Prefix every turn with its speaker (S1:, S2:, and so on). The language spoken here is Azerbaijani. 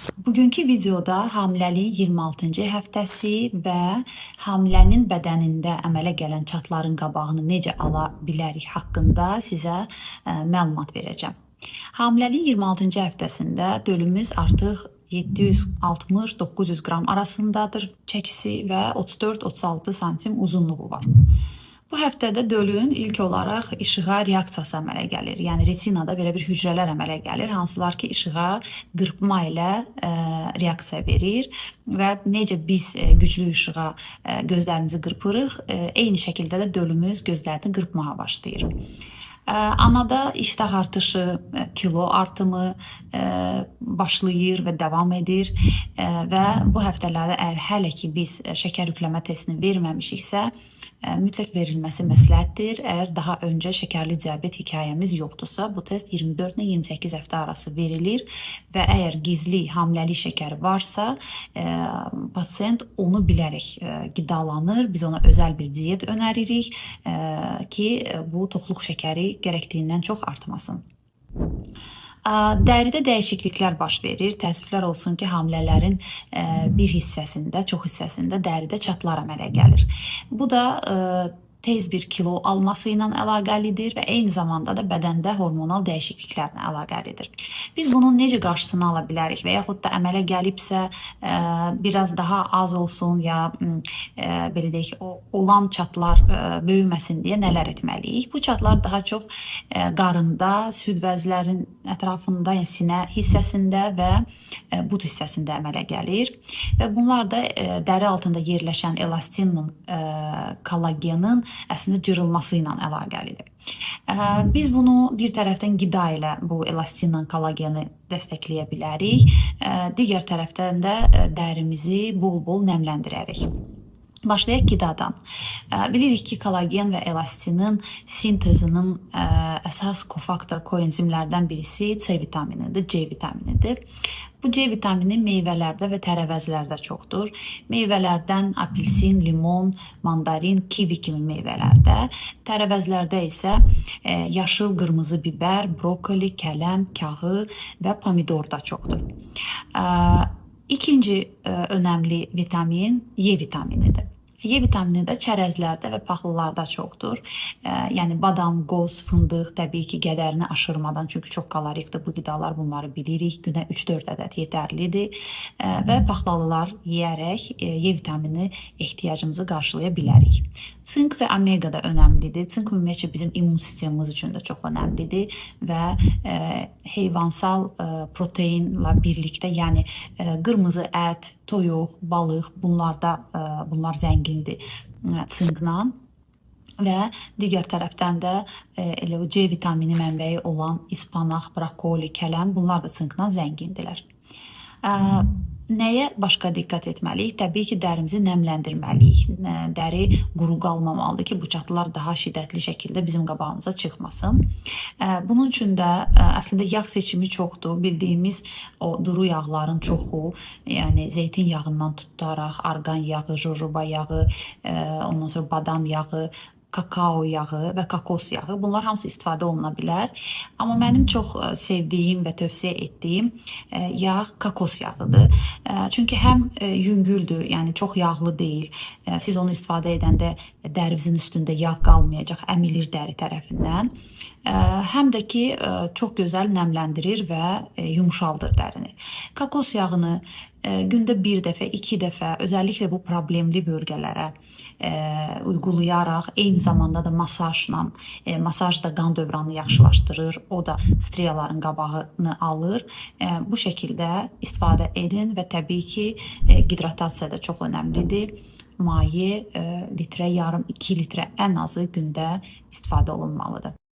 S1: Bugünkü videoda hamiləliyin 26-cı həftəsi və hamilənin bədənində əmələ gələn çatların qabağını necə ala bilərik haqqında sizə məlumat verəcəm. Hamiləliyin 26-cı həftəsində dölümüz artıq 760-900 qram arasındadır çəkisi və 34-36 santim uzunluğu var. Bu həftədə dölün ilk olaraq işığa reaksiyası əmələ gəlir. Yəni retinada belə bir hücrələr əmələ gəlir, hansılar ki işığa qırpma ilə reaksiya verir və necə biz güclü işığa gözlərimizi qırpırıq, eyni şəkildə də dölümüz gözlərini qırpmağa başlayır. Anada iştah artışı, kilo artımı başlayır və davam edir və bu həftələrdə əgər hələ ki biz şəkər yükləmə testini verməmişiksə, mütləq verilməsi məsləhətdir. Əgər daha öncə şəkərli diabet hekayəmiz yoxdursa, bu test 24 ilə 28 həftə arası verilir və əgər gizli hamiləlik şəkəri varsa, pasiyent onu bilərək qidalanır. Biz ona özəl bir diyet önəririk ki, bu toxluq şəkəri gərəkdiyindən çox artmasın. Dəridə dəyişikliklər baş verir. Təəssüflər olsun ki, hamilələrin bir hissəsində, çox hissəsində dəridə çatlar əmələ gəlir. Bu da tez bir kilo alması ilə əlaqəlidir və eyni zamanda da bədəndə hormonal dəyişikliklərlə əlaqəlidir. Biz bunun necə qarşısını ala bilərik və yaxud da əmələ gəlibsə biraz daha az olsun ya belə deyək, olan çatlar böyüməsin deyə nələr etməliyik? Bu çatlar daha çox qarında, süd vəzlərin ətrafında, yəni sinə hissəsində və bud hissəsində əmələ gəlir və bunlar da dəri altında yerləşən elastinlə kollagenin əslində cırılması ilə əlaqəlidir. Biz bunu bir tərəfdən qida ilə bu elastinlə kollageni dəstəkləyə bilərik. Digər tərəfdən də dərimizi bol-bol nəmləndirərik. Başlayaq qidadan. Bilirik ki, kollagen və elastinin sintezinin əsas kofaktor koenzimlərdən birisi C vitaminidir, C vitaminidir. Bu C vitamini meyvələrdə və tərəvəzlərdə çoxdur. Meyvələrdən apelsin, limon, mandarin, kivi kimi meyvələrdə. Tərəvəzlərdə isə yaşıl, qırmızı bibər, brokoli, kələm, kağı və pomidorda çoxdur. İkinci önəmli vitamin E vitaminidir. E vitamini də çərəzlərdə və paxlılarda çoxdur. Yəni badam, qoz, fındıq təbii ki qədərini aşırmadan, çünki çox kalorikdir bu qidalar, bunları bilirik. Günə 3-4 ədəd yetərlidir və paxlalılar yeyərək E vitamini ehtiyacımızı qarşılaya bilərik. Sink və omega da önəmlidir. Sink ümumiyyətcə bizim immun sistemimiz üçün də çox önəmlidir və heyvansal proteinlə birlikdə, yəni qırmızı ət, toyuq, balıq, bunlar zəngindir sinkla və digər tərəfdən də elə o C vitamini mənbəyi olan ispanaq, brokoli, kələm, bunlar da sinkla zəngindirlər. Nəyə başqa diqqət etməliyik? Təbii ki, dərimizi nəmləndirməliyik. Dəri quru qalmamalıdır ki, bu çatılar daha şiddətli şəkildə bizim qabağımıza çıxmasın. Bunun üçün də əslində yağ seçimi çoxdur. Bildiyimiz o duru yağların çoxu, yəni zeytin yağından tutaraq, argan yağı, jojoba yağı, ondan sonra badam yağı, kakao yağı və kokos yağı, bunlar hamısı istifadə oluna bilər. Amma mənim çox sevdiyim və tövsiyə etdiyim yağ kokos yağıdır. Çünki həm yüngüldür, yəni çox yağlı deyil. Siz onu istifadə edəndə dərinizin üstündə yağ qalmayacaq, əmilir dəri tərəfindən. Həm də ki, çox gözəl nəmləndirir və yumşaldır dərini. Kokos yağını gündə bir dəfə, 2 dəfə, özəlliklə bu problemli bölgələrə uyğulayaraq, eyni zamanda da masajla, masaj da qan dövranını yaxşılaşdırır, o da striyaların qabağını alır. Bu şəkildə istifadə edin və təbii ki, hidratasiya da çox önəmlidir. Maye litrə yarım, 2 litrə ən azı gündə istifadə olunmalıdır.